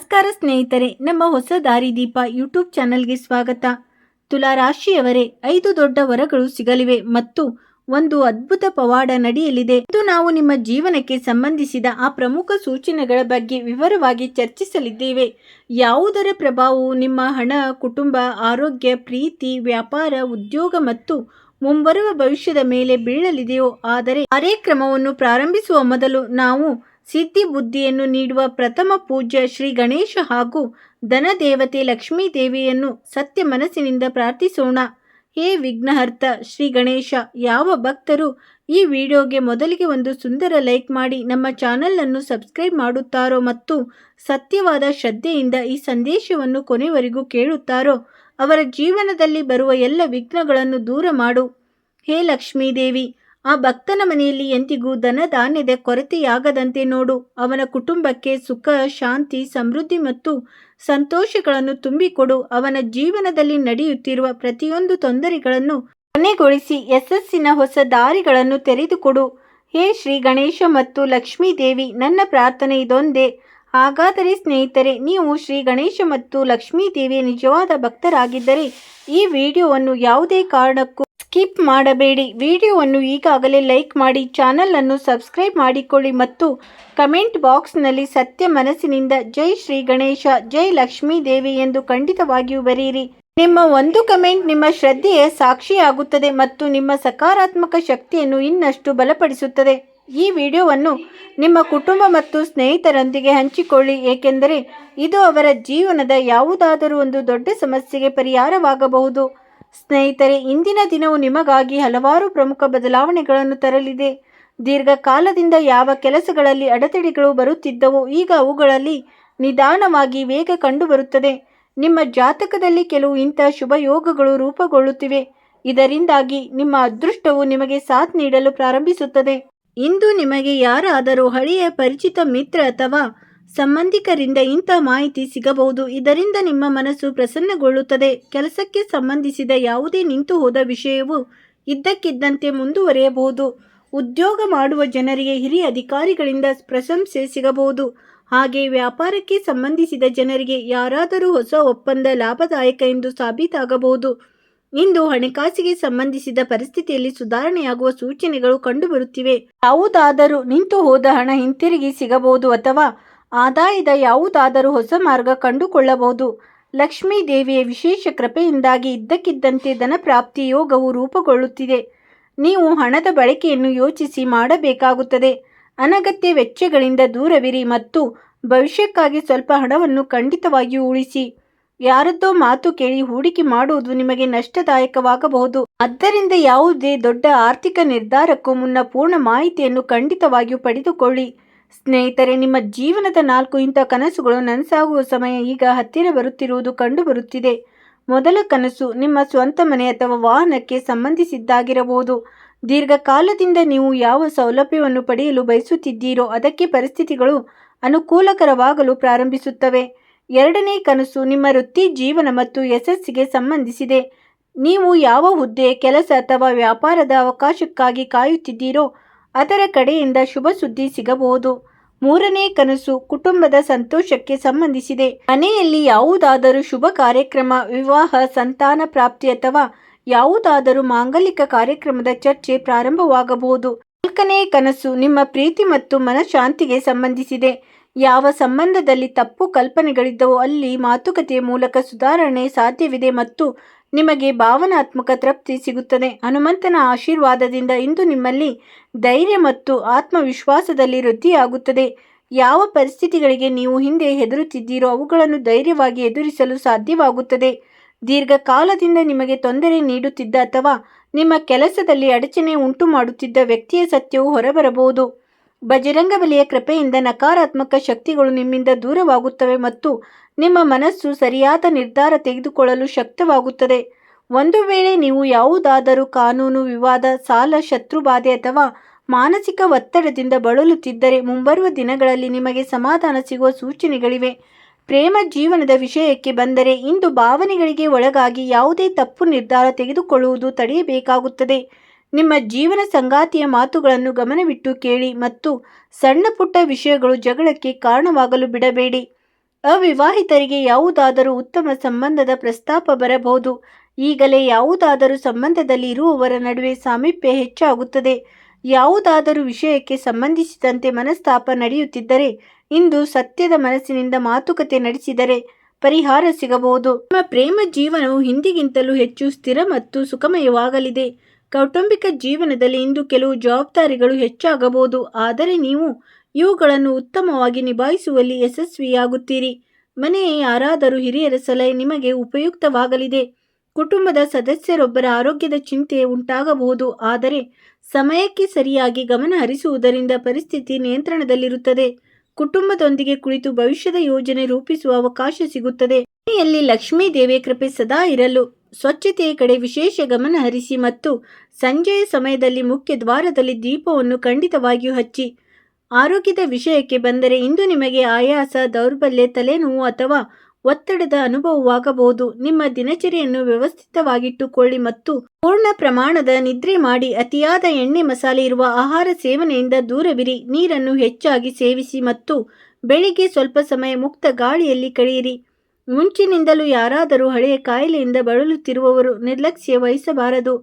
ನಮಸ್ಕಾರ ಸ್ನೇಹಿತರೆ, ನಮ್ಮ ಹೊಸ ದಾರಿದೀಪ ಯೂಟ್ಯೂಬ್ ಚಾನಲ್ಗೆ ಸ್ವಾಗತ. ತುಲಾ ರಾಶಿಯವರೇ, 5 ದೊಡ್ಡ ವರಗಳು ಸಿಗಲಿವೆ ಮತ್ತು ಒಂದು ಅದ್ಭುತ ಪವಾಡ ನಡೆಯಲಿದೆ. ಇಂದು ನಾವು ನಿಮ್ಮ ಜೀವನಕ್ಕೆ ಸಂಬಂಧಿಸಿದ ಆ ಪ್ರಮುಖ ಸೂಚನೆಗಳ ಬಗ್ಗೆ ವಿವರವಾಗಿ ಚರ್ಚಿಸಲಿದ್ದೇವೆ. ಯಾವುದರ ಪ್ರಭಾವವು ನಿಮ್ಮ ಹಣ, ಕುಟುಂಬ, ಆರೋಗ್ಯ, ಪ್ರೀತಿ, ವ್ಯಾಪಾರ, ಉದ್ಯೋಗ ಮತ್ತು ಮುಂಬರುವ ಭವಿಷ್ಯದ ಮೇಲೆ ಬೀಳಲಿದೆಯೋ. ಆದರೆ ಕಾರ್ಯಕ್ರಮವನ್ನು ಪ್ರಾರಂಭಿಸುವ ಮೊದಲು ನಾವು ಸಿದ್ಧಿ ಬುದ್ಧಿಯನ್ನು ನೀಡುವ ಪ್ರಥಮ ಪೂಜ್ಯ ಶ್ರೀ ಗಣೇಶ ಹಾಗೂ ಧನದೇವತೆ ಲಕ್ಷ್ಮೀ ದೇವಿಯನ್ನು ಸತ್ಯ ಮನಸ್ಸಿನಿಂದ ಪ್ರಾರ್ಥಿಸೋಣ. ಹೇ ವಿಘ್ನಹರ್ತ ಶ್ರೀ ಗಣೇಶ, ಯಾವ ಭಕ್ತರು ಈ ವಿಡಿಯೋಗೆ ಮೊದಲಿಗೆ ಒಂದು ಸುಂದರ ಲೈಕ್ ಮಾಡಿ ನಮ್ಮ ಚಾನಲ್ ಅನ್ನು ಸಬ್ಸ್ಕ್ರೈಬ್ ಮಾಡುತ್ತಾರೋ ಮತ್ತು ಸತ್ಯವಾದ ಶ್ರದ್ಧೆಯಿಂದ ಈ ಸಂದೇಶವನ್ನು ಕೊನೆವರೆಗೂ ಕೇಳುತ್ತಾರೋ ಅವರ ಜೀವನದಲ್ಲಿ ಬರುವ ಎಲ್ಲ ವಿಘ್ನಗಳನ್ನು ದೂರ ಮಾಡು. ಹೇ ಲಕ್ಷ್ಮೀ ದೇವಿ, ಆ ಭಕ್ತನ ಮನೆಯಲ್ಲಿ ಎಂದಿಗೂ ಧನ ಧಾನ್ಯದ ಕೊರತೆಯಾಗದಂತೆ ನೋಡು. ಅವನ ಕುಟುಂಬಕ್ಕೆ ಸುಖ, ಶಾಂತಿ, ಸಮೃದ್ಧಿ ಮತ್ತು ಸಂತೋಷಗಳನ್ನು ತುಂಬಿಕೊಡು. ಅವನ ಜೀವನದಲ್ಲಿ ನಡೆಯುತ್ತಿರುವ ಪ್ರತಿಯೊಂದು ತೊಂದರೆಗಳನ್ನು ಕೊನೆಗೊಳಿಸಿ ಯಶಸ್ಸಿನ ಹೊಸ ದಾರಿಗಳನ್ನು ತೆರೆದುಕೊಡು. ಹೇ ಶ್ರೀ ಗಣೇಶ ಮತ್ತು ಲಕ್ಷ್ಮೀ ದೇವಿ, ನನ್ನ ಪ್ರಾರ್ಥನೆ ಇದೊಂದೇ. ಹಾಗಾದರೆ ಸ್ನೇಹಿತರೆ, ನೀವು ಶ್ರೀ ಗಣೇಶ ಮತ್ತು ಲಕ್ಷ್ಮೀ ದೇವಿಯ ನಿಜವಾದ ಭಕ್ತರಾಗಿದ್ದರೆ ಈ ವಿಡಿಯೋವನ್ನು ಯಾವುದೇ ಕಾರಣಕ್ಕೂ ಸ್ಕಿಪ್ ಮಾಡಬೇಡಿ. ವಿಡಿಯೋವನ್ನು ಈಗಾಗಲೇ ಲೈಕ್ ಮಾಡಿ, ಚಾನಲ್ ಅನ್ನು ಸಬ್ಸ್ಕ್ರೈಬ್ ಮಾಡಿಕೊಳ್ಳಿ ಮತ್ತು ಕಮೆಂಟ್ ಬಾಕ್ಸ್ನಲ್ಲಿ ಸತ್ಯ ಮನಸ್ಸಿನಿಂದ ಜೈ ಶ್ರೀ ಗಣೇಶ, ಜೈ ಲಕ್ಷ್ಮೀ ದೇವಿ ಎಂದು ಖಂಡಿತವಾಗಿಯೂ ಬರೆಯಿರಿ. ನಿಮ್ಮ ಒಂದು ಕಮೆಂಟ್ ನಿಮ್ಮ ಶ್ರದ್ಧೆಯ ಸಾಕ್ಷಿಯಾಗುತ್ತದೆ ಮತ್ತು ನಿಮ್ಮ ಸಕಾರಾತ್ಮಕ ಶಕ್ತಿಯನ್ನು ಇನ್ನಷ್ಟು ಬಲಪಡಿಸುತ್ತದೆ. ಈ ವಿಡಿಯೋವನ್ನು ನಿಮ್ಮ ಕುಟುಂಬ ಮತ್ತು ಸ್ನೇಹಿತರೊಂದಿಗೆ ಹಂಚಿಕೊಳ್ಳಿ, ಏಕೆಂದರೆ ಇದು ಅವರ ಜೀವನದ ಯಾವುದಾದರೂ ಒಂದು ದೊಡ್ಡ ಸಮಸ್ಯೆಗೆ ಪರಿಹಾರವಾಗಬಹುದು. ಸ್ನೇಹಿತರೆ, ಇಂದಿನ ದಿನವು ನಿಮಗಾಗಿ ಹಲವಾರು ಪ್ರಮುಖ ಬದಲಾವಣೆಗಳನ್ನು ತರಲಿದೆ. ದೀರ್ಘಕಾಲದಿಂದ ಯಾವ ಕೆಲಸಗಳಲ್ಲಿ ಅಡೆತಡೆಗಳು ಬರುತ್ತಿದ್ದವೋ ಈಗ ಅವುಗಳಲ್ಲಿ ನಿಧಾನವಾಗಿ ವೇಗ ಕಂಡುಬರುತ್ತದೆ. ನಿಮ್ಮ ಜಾತಕದಲ್ಲಿ ಕೆಲವು ಇಂಥ ಶುಭ ಯೋಗಗಳು ರೂಪುಗೊಳ್ಳುತ್ತಿವೆ. ಇದರಿಂದಾಗಿ ನಿಮ್ಮ ಅದೃಷ್ಟವು ನಿಮಗೆ ಸಾಥ್ ನೀಡಲು ಪ್ರಾರಂಭಿಸುತ್ತದೆ. ಇಂದು ನಿಮಗೆ ಯಾರಾದರೂ ಹಳೆಯ ಪರಿಚಿತ ಮಿತ್ರ ಅಥವಾ ಸಂಬಂಧಿಕರಿಂದ ಇಂಥ ಮಾಹಿತಿ ಸಿಗಬಹುದು. ಇದರಿಂದ ನಿಮ್ಮ ಮನಸ್ಸು ಪ್ರಸನ್ನಗೊಳ್ಳುತ್ತದೆ. ಕೆಲಸಕ್ಕೆ ಸಂಬಂಧಿಸಿದ ಯಾವುದೇ ನಿಂತು ಹೋದ ವಿಷಯವು ಇದ್ದಕ್ಕಿದ್ದಂತೆ ಮುಂದುವರಿಯಬಹುದು. ಉದ್ಯೋಗ ಮಾಡುವ ಜನರಿಗೆ ಹಿರಿಯ ಅಧಿಕಾರಿಗಳಿಂದ ಪ್ರಶಂಸೆ ಸಿಗಬಹುದು. ಹಾಗೆ ವ್ಯಾಪಾರಕ್ಕೆ ಸಂಬಂಧಿಸಿದ ಜನರಿಗೆ ಯಾರಾದರೂ ಹೊಸ ಒಪ್ಪಂದ ಲಾಭದಾಯಕ ಎಂದು ಸಾಬೀತಾಗಬಹುದು. ಇಂದು ಹಣಕಾಸಿಗೆ ಸಂಬಂಧಿಸಿದ ಪರಿಸ್ಥಿತಿಯಲ್ಲಿ ಸುಧಾರಣೆಯಾಗುವ ಸೂಚನೆಗಳು ಕಂಡುಬರುತ್ತಿವೆ. ಯಾವುದಾದರೂ ನಿಂತು ಹೋದ ಹಣ ಹಿಂತಿರುಗಿ ಸಿಗಬಹುದು ಅಥವಾ ಆದಾಯದ ಯಾವುದಾದರೂ ಹೊಸ ಮಾರ್ಗ ಕಂಡುಕೊಳ್ಳಬಹುದು. ಲಕ್ಷ್ಮೀ ದೇವಿಯ ವಿಶೇಷ ಕೃಪೆಯಿಂದಾಗಿ ಇದ್ದಕ್ಕಿದ್ದಂತೆ ಧನ ಪ್ರಾಪ್ತಿ ಯೋಗವು ರೂಪುಗೊಳ್ಳುತ್ತಿದೆ. ನೀವು ಹಣದ ಬಳಕೆಯನ್ನು ಯೋಚಿಸಿ ಮಾಡಬೇಕಾಗುತ್ತದೆ. ಅನಗತ್ಯ ವೆಚ್ಚಗಳಿಂದ ದೂರವಿರಿ ಮತ್ತು ಭವಿಷ್ಯಕ್ಕಾಗಿ ಸ್ವಲ್ಪ ಹಣವನ್ನು ಖಂಡಿತವಾಗಿಯೂ ಉಳಿಸಿ. ಯಾರದ್ದೋ ಮಾತು ಕೇಳಿ ಹೂಡಿಕೆ ಮಾಡುವುದು ನಿಮಗೆ ನಷ್ಟದಾಯಕವಾಗಬಹುದು. ಆದ್ದರಿಂದ ಯಾವುದೇ ದೊಡ್ಡ ಆರ್ಥಿಕ ನಿರ್ಧಾರಕ್ಕೂ ಮುನ್ನ ಪೂರ್ಣ ಮಾಹಿತಿಯನ್ನು ಖಂಡಿತವಾಗಿಯೂ ಪಡೆದುಕೊಳ್ಳಿ. ಸ್ನೇಹಿತರೆ, ನಿಮ್ಮ ಜೀವನದ 4 ಇಂಥ ಕನಸುಗಳು ನನಸಾಗುವ ಸಮಯ ಈಗ ಹತ್ತಿರ ಬರುತ್ತಿರುವುದು ಕಂಡುಬರುತ್ತಿದೆ. ಮೊದಲ ಕನಸು ನಿಮ್ಮ ಸ್ವಂತ ಮನೆ ಅಥವಾ ವಾಹನಕ್ಕೆ ಸಂಬಂಧಿಸಿದ್ದಾಗಿರಬಹುದು. ದೀರ್ಘಕಾಲದಿಂದ ನೀವು ಯಾವ ಸೌಲಭ್ಯವನ್ನು ಪಡೆಯಲು ಬಯಸುತ್ತಿದ್ದೀರೋ ಅದಕ್ಕೆ ಪರಿಸ್ಥಿತಿಗಳು ಅನುಕೂಲಕರವಾಗಲು ಪ್ರಾರಂಭಿಸುತ್ತವೆ. ಎರಡನೇ ಕನಸು ನಿಮ್ಮ ವೃತ್ತಿ ಜೀವನ ಮತ್ತು ಯಶಸ್ಸಿಗೆ ಸಂಬಂಧಿಸಿದೆ. ನೀವು ಯಾವ ಹುದ್ದೆ, ಕೆಲಸ ಅಥವಾ ವ್ಯಾಪಾರದ ಅವಕಾಶಕ್ಕಾಗಿ ಕಾಯುತ್ತಿದ್ದೀರೋ ಅದರ ಕಡೆಯಿಂದ ಶುಭ ಸುದ್ದಿ ಸಿಗಬಹುದು. ಮೂರನೇ ಕನಸು ಕುಟುಂಬದ ಸಂತೋಷಕ್ಕೆ ಸಂಬಂಧಿಸಿದೆ. ಮನೆಯಲ್ಲಿ ಯಾವುದಾದರೂ ಶುಭ ಕಾರ್ಯಕ್ರಮ, ವಿವಾಹ, ಸಂತಾನ ಪ್ರಾಪ್ತಿ ಅಥವಾ ಯಾವುದಾದರೂ ಮಾಂಗಲಿಕ ಕಾರ್ಯಕ್ರಮದ ಚರ್ಚೆ ಪ್ರಾರಂಭವಾಗಬಹುದು. ನಾಲ್ಕನೇ ಕನಸು ನಿಮ್ಮ ಪ್ರೀತಿ ಮತ್ತು ಮನಃಶಾಂತಿಗೆ ಸಂಬಂಧಿಸಿದೆ. ಯಾವ ಸಂಬಂಧದಲ್ಲಿ ತಪ್ಪು ಕಲ್ಪನೆಗಳಿದ್ದವೋ ಅಲ್ಲಿ ಮಾತುಕತೆಯ ಮೂಲಕ ಸುಧಾರಣೆ ಸಾಧ್ಯವಿದೆ ಮತ್ತು ನಿಮಗೆ ಭಾವನಾತ್ಮಕ ತೃಪ್ತಿ ಸಿಗುತ್ತದೆ. ಹನುಮಂತನ ಆಶೀರ್ವಾದದಿಂದ ಇಂದು ನಿಮ್ಮಲ್ಲಿ ಧೈರ್ಯ ಮತ್ತು ಆತ್ಮವಿಶ್ವಾಸದಲ್ಲಿ ವೃದ್ಧಿಯಾಗುತ್ತದೆ. ಯಾವ ಪರಿಸ್ಥಿತಿಗಳಿಗೆ ನೀವು ಹಿಂದೆ ಹೆದರುತ್ತಿದ್ದೀರೋ ಅವುಗಳನ್ನು ಧೈರ್ಯವಾಗಿ ಎದುರಿಸಲು ಸಾಧ್ಯವಾಗುತ್ತದೆ. ದೀರ್ಘಕಾಲದಿಂದ ನಿಮಗೆ ತೊಂದರೆ ನೀಡುತ್ತಿದ್ದ ಅಥವಾ ನಿಮ್ಮ ಕೆಲಸದಲ್ಲಿ ಅಡಚಣೆ ಉಂಟು ಮಾಡುತ್ತಿದ್ದ ವ್ಯಕ್ತಿಯ ಸತ್ಯವು ಹೊರಬರಬಹುದು. ಬಜರಂಗಬಲಿಯ ಕೃಪೆಯಿಂದ ನಕಾರಾತ್ಮಕ ಶಕ್ತಿಗಳು ನಿಮ್ಮಿಂದ ದೂರವಾಗುತ್ತವೆ ಮತ್ತು ನಿಮ್ಮ ಮನಸ್ಸು ಸರಿಯಾದ ನಿರ್ಧಾರ ತೆಗೆದುಕೊಳ್ಳಲು ಶಕ್ತವಾಗುತ್ತದೆ. ಒಂದು ವೇಳೆ ನೀವು ಯಾವುದಾದರೂ ಕಾನೂನು ವಿವಾದ, ಸಾಲ, ಶತ್ರುಬಾಧೆ ಅಥವಾ ಮಾನಸಿಕ ಒತ್ತಡದಿಂದ ಬಳಲುತ್ತಿದ್ದರೆ ಮುಂಬರುವ ದಿನಗಳಲ್ಲಿ ನಿಮಗೆ ಸಮಾಧಾನ ಸಿಗುವ ಸೂಚನೆಗಳಿವೆ. ಪ್ರೇಮ ಜೀವನದ ವಿಷಯಕ್ಕೆ ಬಂದರೆ ಇಂದು ಭಾವನೆಗಳಿಗೆ ಒಳಗಾಗಿ ಯಾವುದೇ ತಪ್ಪು ನಿರ್ಧಾರ ತೆಗೆದುಕೊಳ್ಳುವುದು ತಡೆಯಬೇಕಾಗುತ್ತದೆ. ನಿಮ್ಮ ಜೀವನ ಸಂಗಾತಿಯ ಮಾತುಗಳನ್ನು ಗಮನವಿಟ್ಟು ಕೇಳಿ ಮತ್ತು ಸಣ್ಣ ಪುಟ್ಟ ವಿಷಯಗಳು ಜಗಳಕ್ಕೆ ಕಾರಣವಾಗಲು ಬಿಡಬೇಡಿ. ಅವಿವಾಹಿತರಿಗೆ ಯಾವುದಾದರೂ ಉತ್ತಮ ಸಂಬಂಧದ ಪ್ರಸ್ತಾಪ ಬರಬಹುದು. ಈಗಲೇ ಯಾವುದಾದರೂ ಸಂಬಂಧದಲ್ಲಿ ಇರುವವರ ನಡುವೆ ಸಾಮೀಪ್ಯ ಹೆಚ್ಚಾಗುತ್ತದೆ. ಯಾವುದಾದರೂ ವಿಷಯಕ್ಕೆ ಸಂಬಂಧಿಸಿದಂತೆ ಮನಸ್ತಾಪ ನಡೆಯುತ್ತಿದ್ದರೆ ಇಂದು ಸತ್ಯದ ಮನಸ್ಸಿನಿಂದ ಮಾತುಕತೆ ನಡೆಸಿದರೆ ಪರಿಹಾರ ಸಿಗಬಹುದು. ನಿಮ್ಮ ಪ್ರೇಮ ಜೀವನವು ಹಿಂದಿಗಿಂತಲೂ ಹೆಚ್ಚು ಸ್ಥಿರ ಮತ್ತು ಸುಖಮಯವಾಗಲಿದೆ. ಕೌಟುಂಬಿಕ ಜೀವನದಲ್ಲಿ ಇಂದು ಕೆಲವು ಜವಾಬ್ದಾರಿಗಳು ಹೆಚ್ಚಾಗಬಹುದು, ಆದರೆ ನೀವು ಇವುಗಳನ್ನು ಉತ್ತಮವಾಗಿ ನಿಭಾಯಿಸುವಲ್ಲಿ ಯಶಸ್ವಿಯಾಗುತ್ತೀರಿ. ಮನೆಯ ಯಾರಾದರೂ ಹಿರಿಯರ ಸಲಹೆ ನಿಮಗೆ ಉಪಯುಕ್ತವಾಗಲಿದೆ. ಕುಟುಂಬದ ಸದಸ್ಯರೊಬ್ಬರ ಆರೋಗ್ಯದ ಚಿಂತೆ ಉಂಟಾಗಬಹುದು, ಆದರೆ ಸಮಯಕ್ಕೆ ಸರಿಯಾಗಿ ಗಮನ ಹರಿಸುವುದರಿಂದ ಪರಿಸ್ಥಿತಿ ನಿಯಂತ್ರಣದಲ್ಲಿರುತ್ತದೆ. ಕುಟುಂಬದೊಂದಿಗೆ ಕುಳಿತು ಭವಿಷ್ಯದ ಯೋಜನೆ ರೂಪಿಸುವ ಅವಕಾಶ ಸಿಗುತ್ತದೆ. ಮನೆಯಲ್ಲಿ ಲಕ್ಷ್ಮೀ ದೇವಿಯ ಕೃಪೆ ಸದಾ ಇರಲು ಸ್ವಚ್ಛತೆಯ ಕಡೆ ವಿಶೇಷ ಗಮನ ಹರಿಸಿ ಮತ್ತು ಸಂಜೆಯ ಸಮಯದಲ್ಲಿ ಮುಖ್ಯ ದ್ವಾರದಲ್ಲಿ ದೀಪವನ್ನು ಖಂಡಿತವಾಗಿಯೂ ಹಚ್ಚಿ. ಆರೋಗ್ಯದ ವಿಷಯಕ್ಕೆ ಬಂದರೆ ಇಂದು ನಿಮಗೆ ಆಯಾಸ, ದೌರ್ಬಲ್ಯ, ತಲೆನೋವು ಅಥವಾ ಒತ್ತಡದ ಅನುಭವವಾಗಬಹುದು. ನಿಮ್ಮ ದಿನಚರಿಯನ್ನು ವ್ಯವಸ್ಥಿತವಾಗಿಟ್ಟುಕೊಳ್ಳಿ ಮತ್ತು ಪೂರ್ಣ ಪ್ರಮಾಣದ ನಿದ್ರೆ ಮಾಡಿ. ಅತಿಯಾದ ಎಣ್ಣೆ ಮಸಾಲೆ ಇರುವ ಆಹಾರ ಸೇವನೆಯಿಂದ ದೂರವಿರಿ. ನೀರನ್ನು ಹೆಚ್ಚಾಗಿ ಸೇವಿಸಿ ಮತ್ತು ಬೆಳಿಗ್ಗೆ ಸ್ವಲ್ಪ ಸಮಯ ಮುಕ್ತ ಗಾಳಿಯಲ್ಲಿ ಕಳೆಯಿರಿ. ಮುಂಚಿನಿಂದಲೂ ಯಾರಾದರೂ ಹಳೆಯ ಕಾಯಿಲೆಯಿಂದ ಬಳಲುತ್ತಿರುವವರು ನಿರ್ಲಕ್ಷ್ಯ ವಹಿಸಬಾರದು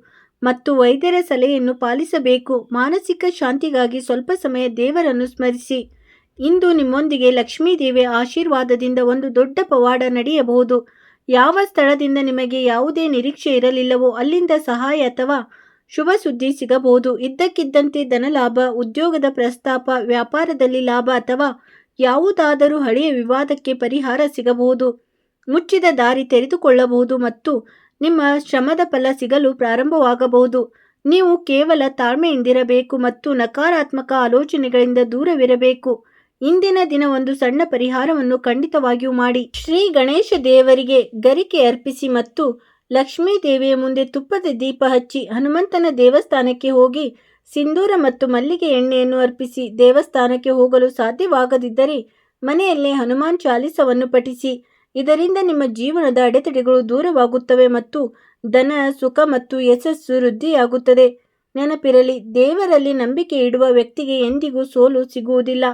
ಮತ್ತು ವೈದ್ಯರ ಸಲಹೆಯನ್ನು ಪಾಲಿಸಬೇಕು. ಮಾನಸಿಕ ಶಾಂತಿಗಾಗಿ ಸ್ವಲ್ಪ ಸಮಯ ದೇವರನ್ನು ಸ್ಮರಿಸಿ. ಇಂದು ನಿಮ್ಮೊಂದಿಗೆ ಲಕ್ಷ್ಮೀ ದೇವಿಯ ಆಶೀರ್ವಾದದಿಂದ ಒಂದು ದೊಡ್ಡ ಪವಾಡ ನಡೆಯಬಹುದು. ಯಾವ ಸ್ಥಳದಿಂದ ನಿಮಗೆ ಯಾವುದೇ ನಿರೀಕ್ಷೆ ಇರಲಿಲ್ಲವೋ ಅಲ್ಲಿಂದ ಸಹಾಯ ಅಥವಾ ಶುಭ ಸುದ್ದಿ ಸಿಗಬಹುದು. ಇದ್ದಕ್ಕಿದ್ದಂತೆ ಧನಲಾಭ, ಉದ್ಯೋಗದ ಪ್ರಸ್ತಾಪ, ವ್ಯಾಪಾರದಲ್ಲಿ ಲಾಭ ಅಥವಾ ಯಾವುದಾದರೂ ಹಳೆಯ ವಿವಾದಕ್ಕೆ ಪರಿಹಾರ ಸಿಗಬಹುದು. ಮುಚ್ಚಿದ ದಾರಿ ತೆರೆದುಕೊಳ್ಳಬಹುದು ಮತ್ತು ನಿಮ್ಮ ಶ್ರಮದ ಫಲ ಸಿಗಲು ಪ್ರಾರಂಭವಾಗಬಹುದು. ನೀವು ಕೇವಲ ತಾಳ್ಮೆಯಿಂದಿರಬೇಕು ಮತ್ತು ನಕಾರಾತ್ಮಕ ಆಲೋಚನೆಗಳಿಂದ ದೂರವಿರಬೇಕು. ಇಂದಿನ ದಿನ ಒಂದು ಸಣ್ಣ ಪರಿಹಾರವನ್ನು ಖಂಡಿತವಾಗಿಯೂ ಮಾಡಿ. ಶ್ರೀ ಗಣೇಶ ದೇವರಿಗೆ ಗರಿಕೆ ಅರ್ಪಿಸಿ ಮತ್ತು ಲಕ್ಷ್ಮೀ ದೇವಿಯ ಮುಂದೆ ತುಪ್ಪದ ದೀಪ ಹಚ್ಚಿ. ಹನುಮಂತನ ದೇವಸ್ಥಾನಕ್ಕೆ ಹೋಗಿ ಸಿಂಧೂರ ಮತ್ತು ಮಲ್ಲಿಗೆ ಎಣ್ಣೆಯನ್ನು ಅರ್ಪಿಸಿ. ದೇವಸ್ಥಾನಕ್ಕೆ ಹೋಗಲು ಸಾಧ್ಯವಾಗದಿದ್ದರೆ ಮನೆಯಲ್ಲೇ ಹನುಮಾನ್ ಚಾಲಿಸವನ್ನು ಪಠಿಸಿ. ಇದರಿಂದ ನಿಮ್ಮ ಜೀವನದ ಅಡೆತಡೆಗಳು ದೂರವಾಗುತ್ತವೆ ಮತ್ತು ಧನ, ಸುಖ ಮತ್ತು ಯಶಸ್ಸು ವೃದ್ಧಿಯಾಗುತ್ತದೆ. ನೆನಪಿರಲಿ, ದೇವರಲ್ಲಿ ನಂಬಿಕೆ ಇಡುವ ವ್ಯಕ್ತಿಗೆ ಎಂದಿಗೂ ಸೋಲು ಸಿಗುವುದಿಲ್ಲ.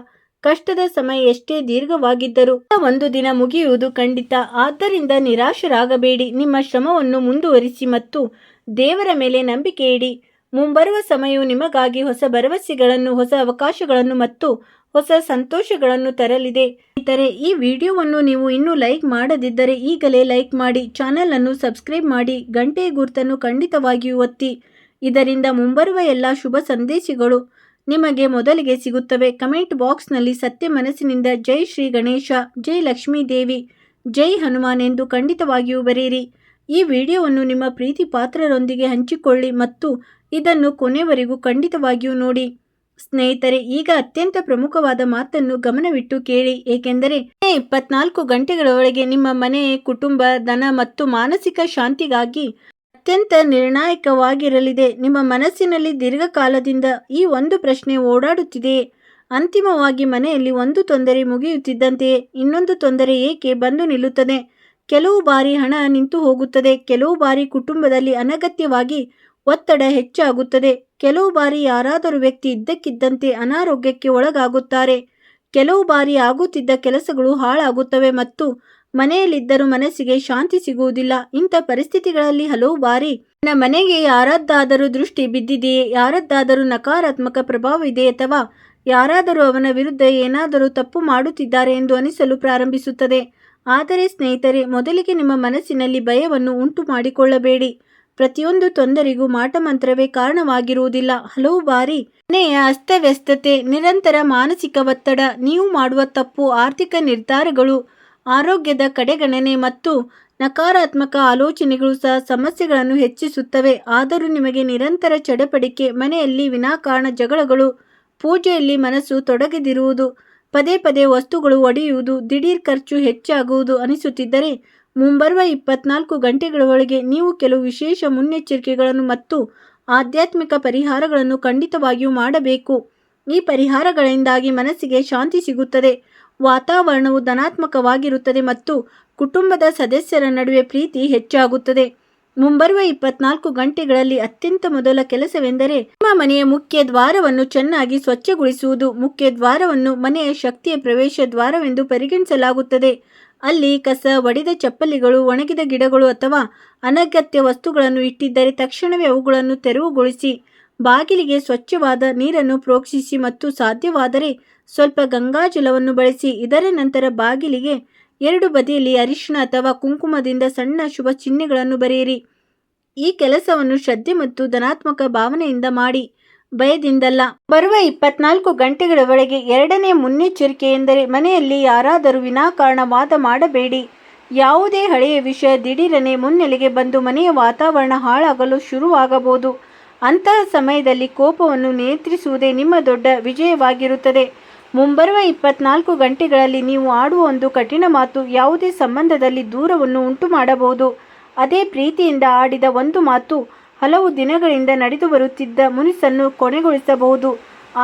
ಕಷ್ಟದ ಸಮಯ ಎಷ್ಟೇ ದೀರ್ಘವಾಗಿದ್ದರೂ ಒಂದು ದಿನ ಮುಗಿಯುವುದು ಖಂಡಿತ. ಆದ್ದರಿಂದ ನಿರಾಶರಾಗಬೇಡಿ. ನಿಮ್ಮ ಶ್ರಮವನ್ನು ಮುಂದುವರಿಸಿ ಮತ್ತು ದೇವರ ಮೇಲೆ ನಂಬಿಕೆ ಇಡಿ. ಮುಂಬರುವ ಸಮಯವು ನಿಮಗಾಗಿ ಹೊಸ ಭರವಸೆಗಳನ್ನು, ಹೊಸ ಅವಕಾಶಗಳನ್ನು ಮತ್ತು ಹೊಸ ಸಂತೋಷಗಳನ್ನು ತರಲಿದೆ. ಸ್ನೇಹಿತರೆ, ಈ ವಿಡಿಯೋವನ್ನು ನೀವು ಇನ್ನೂ ಲೈಕ್ ಮಾಡದಿದ್ದರೆ ಈಗಲೇ ಲೈಕ್ ಮಾಡಿ, ಚಾನೆಲ್ ಅನ್ನು ಸಬ್ಸ್ಕ್ರೈಬ್ ಮಾಡಿ, ಗಂಟೆಯ ಗುರುತನ್ನು ಖಂಡಿತವಾಗಿಯೂ ಒತ್ತಿ. ಇದರಿಂದ ಮುಂಬರುವ ಎಲ್ಲ ಶುಭ ಸಂದೇಶಗಳು ನಿಮಗೆ ಮೊದಲಿಗೆ ಸಿಗುತ್ತವೆ. ಕಮೆಂಟ್ ಬಾಕ್ಸ್ನಲ್ಲಿ ಸತ್ಯ ಮನಸ್ಸಿನಿಂದ ಜೈ ಶ್ರೀ ಗಣೇಶ, ಜೈ ಲಕ್ಷ್ಮೀ ದೇವಿ, ಜೈ ಹನುಮಾನ್ ಎಂದು ಖಂಡಿತವಾಗಿಯೂ ಬರೆಯಿರಿ. ಈ ವಿಡಿಯೋವನ್ನು ನಿಮ್ಮ ಪ್ರೀತಿ ಪಾತ್ರರೊಂದಿಗೆ ಹಂಚಿಕೊಳ್ಳಿ ಮತ್ತು ಇದನ್ನು ಕೊನೆವರೆಗೂ ಖಂಡಿತವಾಗಿಯೂ ನೋಡಿ. ಸ್ನೇಹಿತರೆ, ಈಗ ಅತ್ಯಂತ ಪ್ರಮುಖವಾದ ಮಾತನ್ನು ಗಮನವಿಟ್ಟು ಕೇಳಿ, ಏಕೆಂದರೆ 24 ಗಂಟೆಗಳ ಒಳಗೆ ನಿಮ್ಮ ಮನೆ, ಕುಟುಂಬ, ಧನ ಮತ್ತು ಮಾನಸಿಕ ಶಾಂತಿಗಾಗಿ ಅತ್ಯಂತ ನಿರ್ಣಾಯಕವಾಗಿರಲಿದೆ. ನಿಮ್ಮ ಮನಸ್ಸಿನಲ್ಲಿ ದೀರ್ಘಕಾಲದಿಂದ ಈ ಒಂದು ಪ್ರಶ್ನೆ ಓಡಾಡುತ್ತಿದೆಯೇ? ಅಂತಿಮವಾಗಿ ಮನೆಯಲ್ಲಿ ಒಂದು ತೊಂದರೆ ಮುಗಿಯುತ್ತಿದ್ದಂತೆಯೇ ಇನ್ನೊಂದು ತೊಂದರೆ ಏಕೆ ಬಂದು ನಿಲ್ಲುತ್ತದೆ? ಕೆಲವು ಬಾರಿ ಹಣ ನಿಂತು ಹೋಗುತ್ತದೆ, ಕೆಲವು ಬಾರಿ ಕುಟುಂಬದಲ್ಲಿ ಅನಗತ್ಯವಾಗಿ ಒತ್ತಡ ಹೆಚ್ಚಾಗುತ್ತದೆ, ಕೆಲವು ಬಾರಿ ಯಾರಾದರೂ ವ್ಯಕ್ತಿ ಇದ್ದಕ್ಕಿದ್ದಂತೆ ಅನಾರೋಗ್ಯಕ್ಕೆ ಒಳಗಾಗುತ್ತಾರೆ, ಕೆಲವು ಬಾರಿ ಆಗುತ್ತಿದ್ದ ಕೆಲಸಗಳು ಹಾಳಾಗುತ್ತವೆ ಮತ್ತು ಮನೆಯಲ್ಲಿದ್ದರೂ ಮನಸ್ಸಿಗೆ ಶಾಂತಿ ಸಿಗುವುದಿಲ್ಲ. ಇಂಥ ಪರಿಸ್ಥಿತಿಗಳಲ್ಲಿ ಹಲವು ಬಾರಿ ನನ್ನ ಮನೆಗೆ ಯಾರದ್ದಾದರೂ ದೃಷ್ಟಿ ಬಿದ್ದಿದೆಯೇ, ಯಾರದ್ದಾದರೂ ನಕಾರಾತ್ಮಕ ಪ್ರಭಾವವಿದೆ ಅಥವಾ ಯಾರಾದರೂ ಅವನ ವಿರುದ್ಧ ಏನಾದರೂ ತಪ್ಪು ಮಾಡುತ್ತಿದ್ದಾರೆ ಎಂದು ಅನಿಸಲು ಪ್ರಾರಂಭಿಸುತ್ತದೆ. ಆದರೆ ಸ್ನೇಹಿತರೆ, ಮೊದಲಿಗೆ ನಿಮ್ಮ ಮನಸ್ಸಿನಲ್ಲಿ ಭಯವನ್ನು ಉಂಟು ಮಾಡಿಕೊಳ್ಳಬೇಡಿ. ಪ್ರತಿಯೊಂದು ತೊಂದರೆಗೂ ಮಾಟಮಂತ್ರವೇ ಕಾರಣವಾಗಿರುವುದಿಲ್ಲ. ಹಲವು ಬಾರಿ ಮನೆಯ ಅಸ್ತವ್ಯಸ್ತತೆ, ನಿರಂತರ ಮಾನಸಿಕ ಒತ್ತಡ, ನೀವು ಮಾಡುವ ತಪ್ಪು ಆರ್ಥಿಕ ನಿರ್ಧಾರಗಳು, ಆರೋಗ್ಯದ ಕಡೆಗಣನೆ ಮತ್ತು ನಕಾರಾತ್ಮಕ ಆಲೋಚನೆಗಳು ಸಹ ಸಮಸ್ಯೆಗಳನ್ನು ಹೆಚ್ಚಿಸುತ್ತವೆ. ಆದರೂ ನಿಮಗೆ ನಿರಂತರ ಚಡಪಡಿಕೆ, ಮನೆಯಲ್ಲಿ ವಿನಾಕಾರಣ ಜಗಳಗಳು, ಪೂಜೆಯಲ್ಲಿ ಮನಸ್ಸು ತೊಡಗದಿರುವುದು, ಪದೇ ಪದೇ ವಸ್ತುಗಳು ಒಡೆಯುವುದು, ದಿಢೀರ್ ಖರ್ಚು ಹೆಚ್ಚಾಗುವುದು ಅನಿಸುತ್ತಿದ್ದರೆ ಮುಂಬರುವ 24 ಗಂಟೆಗಳ ಒಳಗೆ ನೀವು ಕೆಲವು ವಿಶೇಷ ಮುನ್ನೆಚ್ಚರಿಕೆಗಳನ್ನು ಮತ್ತು ಆಧ್ಯಾತ್ಮಿಕ ಪರಿಹಾರಗಳನ್ನು ಖಂಡಿತವಾಗಿಯೂ ಮಾಡಬೇಕು. ಈ ಪರಿಹಾರಗಳಿಂದಾಗಿ ಮನಸ್ಸಿಗೆ ಶಾಂತಿ ಸಿಗುತ್ತದೆ, ವಾತಾವರಣವು ಧನಾತ್ಮಕವಾಗಿರುತ್ತದೆ ಮತ್ತು ಕುಟುಂಬದ ಸದಸ್ಯರ ನಡುವೆ ಪ್ರೀತಿ ಹೆಚ್ಚಾಗುತ್ತದೆ. ಮುಂಬರುವ 24 ಗಂಟೆಗಳಲ್ಲಿ ಅತ್ಯಂತ ಮೊದಲ ಕೆಲಸವೆಂದರೆ ನಿಮ್ಮ ಮನೆಯ ಮುಖ್ಯ ದ್ವಾರವನ್ನು ಚೆನ್ನಾಗಿ ಸ್ವಚ್ಛಗೊಳಿಸುವುದು. ಮುಖ್ಯ ದ್ವಾರವನ್ನು ಮನೆಯ ಶಕ್ತಿಯ ಪ್ರವೇಶ ದ್ವಾರವೆಂದು ಪರಿಗಣಿಸಲಾಗುತ್ತದೆ. ಅಲ್ಲಿ ಕಸ, ಒಡೆದ ಚಪ್ಪಲಿಗಳು, ಒಣಗಿದ ಗಿಡಗಳು ಅಥವಾ ಅನಗತ್ಯ ವಸ್ತುಗಳನ್ನು ಇಟ್ಟಿದ್ದರೆ ತಕ್ಷಣವೇ ಅವುಗಳನ್ನು ತೆರವುಗೊಳಿಸಿ. ಬಾಗಿಲಿಗೆ ಸ್ವಚ್ಛವಾದ ನೀರನ್ನು ಪ್ರೋಕ್ಷಿಸಿ ಮತ್ತು ಸಾಧ್ಯವಾದರೆ ಸ್ವಲ್ಪ ಗಂಗಾಜಲವನ್ನು ಬಳಸಿ. ಇದರ ನಂತರ ಬಾಗಿಲಿಗೆ 2 ಬದಿಯಲ್ಲಿ ಅರಿಶಿಣ ಅಥವಾ ಕುಂಕುಮದಿಂದ ಸಣ್ಣ ಶುಭ ಚಿಹ್ನೆಗಳನ್ನು ಬರೆಯಿರಿ. ಈ ಕೆಲಸವನ್ನು ಶ್ರದ್ಧೆ ಮತ್ತು ಧನಾತ್ಮಕ ಭಾವನೆಯಿಂದ ಮಾಡಿ, ಭಯದಿಂದಲ್ಲ. ಬರುವ 24 ಗಂಟೆಗಳ ಒಳಗೆ ಎರಡನೇ ಮುನ್ನೆಚ್ಚರಿಕೆ ಎಂದರೆ ಮನೆಯಲ್ಲಿ ಯಾರಾದರೂ ವಿನಾಕಾರಣ ವಾದ ಮಾಡಬೇಡಿ. ಯಾವುದೇ ಹಳೆಯ ವಿಷಯ ದಿಢೀರನೆ ಮುನ್ನೆಲೆಗೆ ಬಂದು ಮನೆಯ ವಾತಾವರಣ ಹಾಳಾಗಲು ಶುರುವಾಗಬಹುದು. ಅಂತಹ ಸಮಯದಲ್ಲಿ ಕೋಪವನ್ನು ನಿಯಂತ್ರಿಸುವುದೇ ನಿಮ್ಮ ದೊಡ್ಡ ವಿಜಯವಾಗಿರುತ್ತದೆ. ಮುಂಬರುವ 24 ಗಂಟೆಗಳಲ್ಲಿ ನೀವು ಆಡುವ ಒಂದು ಕಠಿಣ ಮಾತು ಯಾವುದೇ ಸಂಬಂಧದಲ್ಲಿ ದೂರವನ್ನು ಉಂಟು ಮಾಡಬಹುದು. ಅದೇ ಪ್ರೀತಿಯಿಂದ ಆಡಿದ ಒಂದು ಮಾತು ಹಲವು ದಿನಗಳಿಂದ ನಡೆದು ಬರುತ್ತಿದ್ದ ಮುನಿಸನ್ನು ಕೊನೆಗೊಳಿಸಬಹುದು.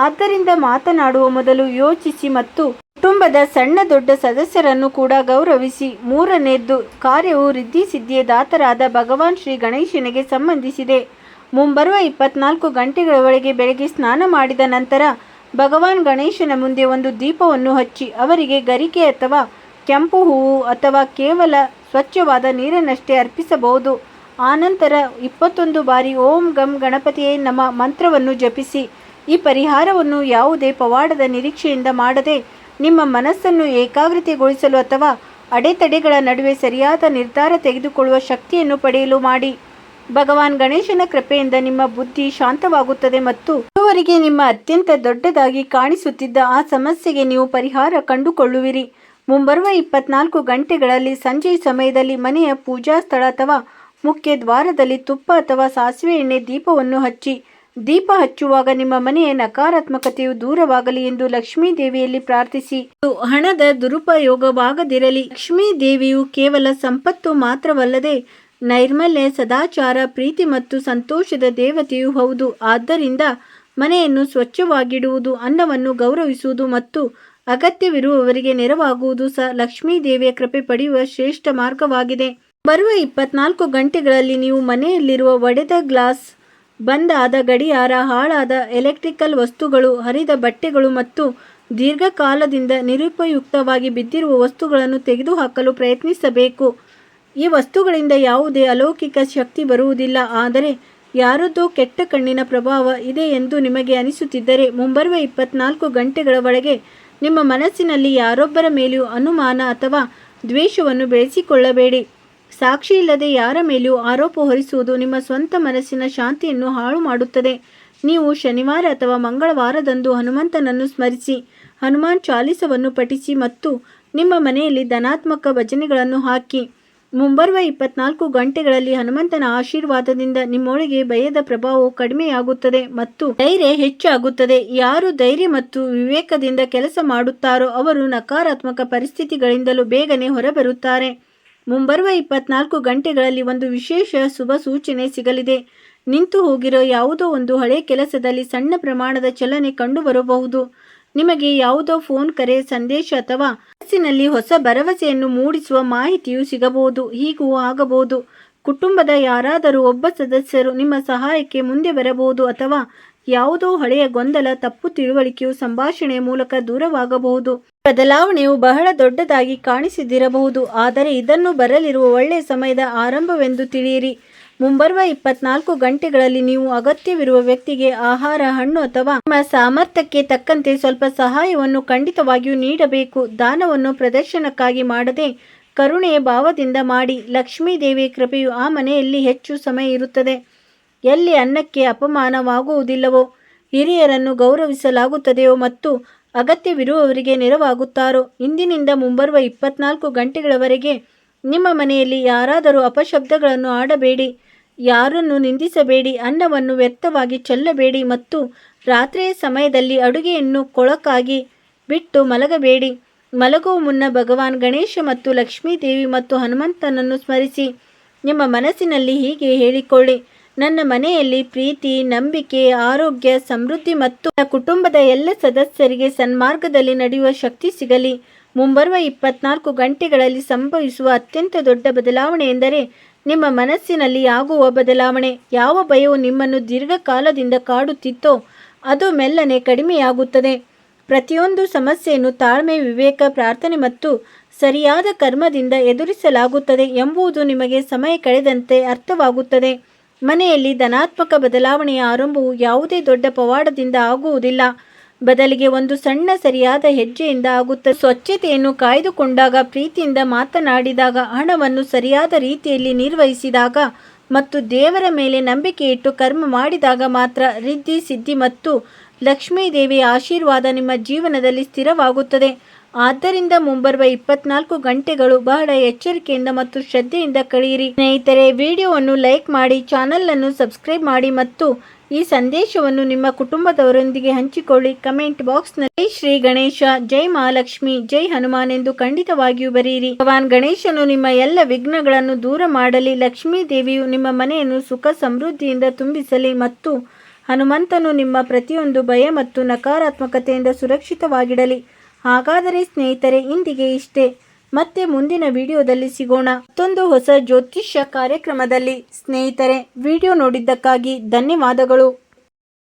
ಆದ್ದರಿಂದ ಮಾತನಾಡುವ ಮೊದಲು ಯೋಚಿಸಿ ಮತ್ತು ಕುಟುಂಬದ ಸಣ್ಣ ದೊಡ್ಡ ಸದಸ್ಯರನ್ನು ಕೂಡ ಗೌರವಿಸಿ. ಮೂರನೆಯದು, ಕಾರ್ಯವು ರಿದ್ಧಿಸಿದ್ಧಿಯ ದಾತರಾದ ಭಗವಾನ್ ಶ್ರೀ ಗಣೇಶನಿಗೆ ಸಂಬಂಧಿಸಿದೆ. ಮುಂಬರುವ 24 ಗಂಟೆಗಳ ಒಳಗೆ ಬೆಳಗ್ಗೆ ಸ್ನಾನ ಮಾಡಿದ ನಂತರ ಭಗವಾನ್ ಗಣೇಶನ ಮುಂದೆ ಒಂದು ದೀಪವನ್ನು ಹಚ್ಚಿ ಅವರಿಗೆ ಗರಿಕೆ ಅಥವಾ ಕೆಂಪು ಹೂವು ಅಥವಾ ಕೇವಲ ಸ್ವಚ್ಛವಾದ ನೀರನ್ನಷ್ಟೇ ಅರ್ಪಿಸಬಹುದು. ಆನಂತರ 21 ಬಾರಿ ಓಂ ಗಂ ಗಣಪತಿಯೇ ನಮಃ ಮಂತ್ರವನ್ನು ಜಪಿಸಿ. ಈ ಪರಿಹಾರವನ್ನು ಯಾವುದೇ ಪವಾಡದ ನಿರೀಕ್ಷೆಯಿಂದ ಮಾಡದೆ ನಿಮ್ಮ ಮನಸ್ಸನ್ನು ಏಕಾಗ್ರತೆಗೊಳಿಸಲು ಅಥವಾ ಅಡೆತಡೆಗಳ ನಡುವೆ ಸರಿಯಾದ ನಿರ್ಧಾರ ತೆಗೆದುಕೊಳ್ಳುವ ಶಕ್ತಿಯನ್ನು ಪಡೆಯಲು ಮಾಡಿ. ಭಗವಾನ್ ಗಣೇಶನ ಕೃಪೆಯಿಂದ ನಿಮ್ಮ ಬುದ್ಧಿ ಶಾಂತವಾಗುತ್ತದೆ ಮತ್ತು ಇದುವರೆಗೆ ನಿಮ್ಮ ಅತ್ಯಂತ ದೊಡ್ಡದಾಗಿ ಕಾಣಿಸುತ್ತಿದ್ದ ಆ ಸಮಸ್ಯೆಗೆ ನೀವು ಪರಿಹಾರ ಕಂಡುಕೊಳ್ಳುವಿರಿ. ಮುಂಬರುವ 24 ಗಂಟೆಗಳಲ್ಲಿ ಸಂಜೆಯ ಸಮಯದಲ್ಲಿ ಮನೆಯ ಪೂಜಾ ಸ್ಥಳ ಅಥವಾ ಮುಖ್ಯ ದ್ವಾರದಲ್ಲಿ ತುಪ್ಪ ಅಥವಾ ಸಾಸಿವೆ ಎಣ್ಣೆ ದೀಪವನ್ನು ಹಚ್ಚಿ. ದೀಪ ಹಚ್ಚುವಾಗ ನಿಮ್ಮ ಮನೆಯ ನಕಾರಾತ್ಮಕತೆಯು ದೂರವಾಗಲಿ ಎಂದು ಲಕ್ಷ್ಮೀ ದೇವಿಯಲ್ಲಿ ಪ್ರಾರ್ಥಿಸಿ. ಹಣದ ದುರುಪಯೋಗವಾಗದಿರಲಿ. ಲಕ್ಷ್ಮೀ ದೇವಿಯು ಕೇವಲ ಸಂಪತ್ತು ಮಾತ್ರವಲ್ಲದೆ ನೈರ್ಮಲ್ಯ, ಸದಾಚಾರ, ಪ್ರೀತಿ ಮತ್ತು ಸಂತೋಷದ ದೇವತೆಯೂ ಹೌದು. ಆದ್ದರಿಂದ ಮನೆಯನ್ನು ಸ್ವಚ್ಛವಾಗಿಡುವುದು, ಅನ್ನವನ್ನು ಗೌರವಿಸುವುದು ಮತ್ತು ಅಗತ್ಯವಿರುವವರಿಗೆ ನೆರವಾಗುವುದು ಸಹ ಲಕ್ಷ್ಮೀ ದೇವಿಯ ಕೃಪೆ ಪಡೆಯುವ ಶ್ರೇಷ್ಠ ಮಾರ್ಗವಾಗಿದೆ. ಬರುವ 24 ಗಂಟೆಗಳಲ್ಲಿ ನೀವು ಮನೆಯಲ್ಲಿರುವ ಒಡೆದ ಗ್ಲಾಸ್, ಬಂದ್ ಆದ ಗಡಿಯಾರ, ಹಾಳಾದ ಎಲೆಕ್ಟ್ರಿಕಲ್ ವಸ್ತುಗಳು, ಹರಿದ ಬಟ್ಟೆಗಳು ಮತ್ತು ದೀರ್ಘಕಾಲದಿಂದ ನಿರುಪಯುಕ್ತವಾಗಿ ಬಿದ್ದಿರುವ ವಸ್ತುಗಳನ್ನು ತೆಗೆದುಹಾಕಲು ಪ್ರಯತ್ನಿಸಬೇಕು. ಈ ವಸ್ತುಗಳಿಂದ ಯಾವುದೇ ಅಲೌಕಿಕ ಶಕ್ತಿ ಬರುವುದಿಲ್ಲ. ಆದರೆ ಯಾರದ್ದೋ ಕೆಟ್ಟ ಕಣ್ಣಿನ ಪ್ರಭಾವ ಇದೆ ಎಂದು ನಿಮಗೆ ಅನಿಸುತ್ತಿದ್ದರೆ ಮುಂಬರುವ 24 ಗಂಟೆಗಳ ಒಳಗೆ ನಿಮ್ಮ ಮನಸ್ಸಿನಲ್ಲಿ ಯಾರೊಬ್ಬರ ಮೇಲೆಯೂ ಅನುಮಾನ ಅಥವಾ ದ್ವೇಷವನ್ನು ಬೆಳೆಸಿಕೊಳ್ಳಬೇಡಿ. ಸಾಕ್ಷಿ ಇಲ್ಲದೆ ಯಾರ ಮೇಲೆಯೂ ಆರೋಪ ಹೊರಿಸುವುದು ನಿಮ್ಮ ಸ್ವಂತ ಮನಸ್ಸಿನ ಶಾಂತಿಯನ್ನು ಹಾಳು ಮಾಡುತ್ತದೆ. ನೀವು ಶನಿವಾರ ಅಥವಾ ಮಂಗಳವಾರದಂದು ಹನುಮಂತನನ್ನು ಸ್ಮರಿಸಿ, ಹನುಮಾನ್ ಚಾಲಿಸವನ್ನು ಪಠಿಸಿ ಮತ್ತು ನಿಮ್ಮ ಮನೆಯಲ್ಲಿ ಧನಾತ್ಮಕ ಭಜನೆಗಳನ್ನು ಹಾಕಿ. ಮುಂಬರುವ 24 ಗಂಟೆಗಳಲ್ಲಿ ಹನುಮಂತನ ಆಶೀರ್ವಾದದಿಂದ ನಿಮ್ಮೊಳಗೆ ಭಯದ ಪ್ರಭಾವವು ಕಡಿಮೆಯಾಗುತ್ತದೆ ಮತ್ತು ಧೈರ್ಯ ಹೆಚ್ಚಾಗುತ್ತದೆ. ಯಾರು ಧೈರ್ಯ ಮತ್ತು ವಿವೇಕದಿಂದ ಕೆಲಸ ಮಾಡುತ್ತಾರೋ ಅವರು ನಕಾರಾತ್ಮಕ ಪರಿಸ್ಥಿತಿಗಳಿಂದಲೂ ಬೇಗನೆ ಹೊರಬರುತ್ತಾರೆ. ಮುಂಬರುವ 24 ಗಂಟೆಗಳಲ್ಲಿ ಒಂದು ವಿಶೇಷ ಶುಭ ಸೂಚನೆ ಸಿಗಲಿದೆ. ನಿಂತು ಹೋಗಿರೋ ಯಾವುದೋ ಒಂದು ಹಳೆ ಕೆಲಸದಲ್ಲಿ ಸಣ್ಣ ಪ್ರಮಾಣದ ಚಲನೆ ಕಂಡುಬರಬಹುದು. ನಿಮಗೆ ಯಾವುದೋ ಫೋನ್ ಕರೆ, ಸಂದೇಶ ಅಥವಾ ಮನಸ್ಸಿನಲ್ಲಿ ಹೊಸ ಭರವಸೆಯನ್ನು ಮೂಡಿಸುವ ಮಾಹಿತಿಯು ಸಿಗಬಹುದು. ಹೀಗೂ ಆಗಬಹುದು. ಕುಟುಂಬದ ಯಾರಾದರೂ ಒಬ್ಬ ಸದಸ್ಯರು ನಿಮ್ಮ ಸಹಾಯಕ್ಕೆ ಮುಂದೆ ಬರಬಹುದು ಅಥವಾ ಯಾವುದೋ ಹಳೆಯ ಗೊಂದಲ, ತಪ್ಪು ತಿಳುವಳಿಕೆಯು ಸಂಭಾಷಣೆಯ ಮೂಲಕ ದೂರವಾಗಬಹುದು. ಬದಲಾವಣೆಯು ಬಹಳ ದೊಡ್ಡದಾಗಿ ಕಾಣಿಸದಿರಬಹುದು, ಆದರೆ ಇದನ್ನು ಬರಲಿರುವ ಒಳ್ಳೆಯ ಸಮಯದ ಆರಂಭವೆಂದು ತಿಳಿಯಿರಿ. ಮುಂಬರುವ 24 ಗಂಟೆಗಳಲ್ಲಿ ನೀವು ಅಗತ್ಯವಿರುವ ವ್ಯಕ್ತಿಗೆ ಆಹಾರ, ಹಣ್ಣು ಅಥವಾ ನಿಮ್ಮ ಸಾಮರ್ಥ್ಯಕ್ಕೆ ತಕ್ಕಂತೆ ಸ್ವಲ್ಪ ಸಹಾಯವನ್ನು ಖಂಡಿತವಾಗಿಯೂ ನೀಡಬೇಕು. ದಾನವನ್ನು ಪ್ರದರ್ಶನಕ್ಕಾಗಿ ಮಾಡದೆ ಕರುಣೆಯ ಭಾವದಿಂದ ಮಾಡಿ. ಲಕ್ಷ್ಮೀ ದೇವಿಯ ಕೃಪೆಯು ಆ ಮನೆಯಲ್ಲಿ ಹೆಚ್ಚು ಸಮಯ ಇರುತ್ತದೆ. ಎಲ್ಲಿ ಅನ್ನಕ್ಕೆ ಅಪಮಾನವಾಗುವುದಿಲ್ಲವೋ, ಹಿರಿಯರನ್ನು ಗೌರವಿಸಲಾಗುತ್ತದೆಯೋ ಮತ್ತು ಅಗತ್ಯವಿರುವವರಿಗೆ ನೆರವಾಗುತ್ತಾರೋ. ಇಂದಿನಿಂದ ಮುಂಬರುವ 24 ಗಂಟೆಗಳವರೆಗೆ ನಿಮ್ಮ ಮನೆಯಲ್ಲಿ ಯಾರಾದರೂ ಅಪಶಬ್ದಗಳನ್ನು ಆಡಬೇಡಿ, ಯಾರನ್ನು ನಿಂದಿಸಬೇಡಿ, ಅನ್ನವನ್ನು ವ್ಯರ್ಥವಾಗಿ ಚೆಲ್ಲಬೇಡಿ ಮತ್ತು ರಾತ್ರಿಯ ಸಮಯದಲ್ಲಿ ಅಡುಗೆಯನ್ನು ಕೊಳಕಾಗಿ ಬಿಟ್ಟು ಮಲಗಬೇಡಿ. ಮಲಗುವ ಮುನ್ನ ಭಗವಾನ್ ಗಣೇಶ ಮತ್ತು ಲಕ್ಷ್ಮೀ ದೇವಿ ಮತ್ತು ಹನುಮಂತನನ್ನು ಸ್ಮರಿಸಿ. ನಿಮ್ಮ ಮನಸ್ಸಿನಲ್ಲಿ ಹೀಗೆ ಹೇಳಿಕೊಳ್ಳಿ: ನನ್ನ ಮನೆಯಲ್ಲಿ ಪ್ರೀತಿ, ನಂಬಿಕೆ, ಆರೋಗ್ಯ, ಸಮೃದ್ಧಿ ಮತ್ತು ಕುಟುಂಬದ ಎಲ್ಲ ಸದಸ್ಯರಿಗೆ ಸನ್ಮಾರ್ಗದಲ್ಲಿ ನಡೆಯುವ ಶಕ್ತಿ ಸಿಗಲಿ. ಮುಂಬರುವ 24 ಗಂಟೆಗಳಲ್ಲಿ ಸಂಭವಿಸುವ ಅತ್ಯಂತ ದೊಡ್ಡ ಬದಲಾವಣೆ ಎಂದರೆ ನಿಮ್ಮ ಮನಸ್ಸಿನಲ್ಲಿ ಆಗುವ ಬದಲಾವಣೆ. ಯಾವ ಭಯವು ನಿಮ್ಮನ್ನು ದೀರ್ಘಕಾಲದಿಂದ ಕಾಡುತ್ತಿತ್ತೋ ಅದು ಮೆಲ್ಲನೆ ಕಡಿಮೆಯಾಗುತ್ತದೆ. ಪ್ರತಿಯೊಂದು ಸಮಸ್ಯೆಯನ್ನು ತಾಳ್ಮೆ, ವಿವೇಕ, ಪ್ರಾರ್ಥನೆ ಮತ್ತು ಸರಿಯಾದ ಕರ್ಮದಿಂದ ಎದುರಿಸಲಾಗುತ್ತದೆ ಎಂಬುದು ನಿಮಗೆ ಸಮಯ ಕಳೆದಂತೆ ಅರ್ಥವಾಗುತ್ತದೆ. ಮನೆಯಲ್ಲಿ ಧನಾತ್ಮಕ ಬದಲಾವಣೆಯ ಆರಂಭವು ಯಾವುದೇ ದೊಡ್ಡ ಪವಾಡದಿಂದ ಆಗುವುದಿಲ್ಲ, ಬದಲಿಗೆ ಒಂದು ಸಣ್ಣ ಸರಿಯಾದ ಹೆಜ್ಜೆಯಿಂದ ಆಗುತ್ತದೆ. ಸ್ವಚ್ಛತೆಯನ್ನು ಕಾಯ್ದುಕೊಂಡಾಗ, ಪ್ರೀತಿಯಿಂದ ಮಾತನಾಡಿದಾಗ, ಹಣವನ್ನು ಸರಿಯಾದ ರೀತಿಯಲ್ಲಿ ನಿರ್ವಹಿಸಿದಾಗ ಮತ್ತು ದೇವರ ಮೇಲೆ ನಂಬಿಕೆ ಇಟ್ಟು ಕರ್ಮ ಮಾಡಿದಾಗ ಮಾತ್ರ ರಿದ್ಧಿ, ಸಿದ್ಧಿ ಮತ್ತು ಲಕ್ಷ್ಮೀದೇವಿಯ ಆಶೀರ್ವಾದ ನಿಮ್ಮ ಜೀವನದಲ್ಲಿ ಸ್ಥಿರವಾಗುತ್ತದೆ. ಆದ್ದರಿಂದ ಮುಂಬರುವ 24 ಗಂಟೆಗಳು ಬಹಳ ಎಚ್ಚರಿಕೆಯಿಂದ ಮತ್ತು ಶ್ರದ್ಧೆಯಿಂದ ಕಳೆಯಿರಿ. ಸ್ನೇಹಿತರೆ, ವಿಡಿಯೋವನ್ನು ಲೈಕ್ ಮಾಡಿ, ಚಾನಲನ್ನು ಸಬ್ಸ್ಕ್ರೈಬ್ ಮಾಡಿ ಮತ್ತು ಈ ಸಂದೇಶವನ್ನು ನಿಮ್ಮ ಕುಟುಂಬದವರೊಂದಿಗೆ ಹಂಚಿಕೊಳ್ಳಿ. ಕಮೆಂಟ್ ಬಾಕ್ಸ್ನಲ್ಲಿ ಜೈ ಶ್ರೀ ಗಣೇಶ, ಜೈ ಮಹಾಲಕ್ಷ್ಮಿ, ಜೈ ಹನುಮಾನ್ ಎಂದು ಖಂಡಿತವಾಗಿಯೂ ಬರೆಯಿರಿ. ಭಗವಾನ್ ಗಣೇಶನು ನಿಮ್ಮ ಎಲ್ಲ ವಿಘ್ನಗಳನ್ನು ದೂರ ಮಾಡಲಿ. ಲಕ್ಷ್ಮೀ ದೇವಿಯು ನಿಮ್ಮ ಮನೆಯನ್ನು ಸುಖ ಸಮೃದ್ಧಿಯಿಂದ ತುಂಬಿಸಲಿ ಮತ್ತು ಹನುಮಂತನು ನಿಮ್ಮ ಪ್ರತಿಯೊಂದು ಭಯ ಮತ್ತು ನಕಾರಾತ್ಮಕತೆಯಿಂದ ಸುರಕ್ಷಿತವಾಗಿಡಲಿ. ಹಾಗಾದರೆ ಸ್ನೇಹಿತರೆ, ಇಂದಿಗೆ ಇಷ್ಟೇ. ಮತ್ತೆ ಮುಂದಿನ ವಿಡಿಯೋದಲ್ಲಿ ಸಿಗೋಣ ಮತ್ತೊಂದು ಹೊಸ ಜ್ಯೋತಿಷ್ಯ ಕಾರ್ಯಕ್ರಮದಲ್ಲಿ. ಸ್ನೇಹಿತರೆ, ವಿಡಿಯೋ ನೋಡಿದ್ದಕ್ಕಾಗಿ ಧನ್ಯವಾದಗಳು.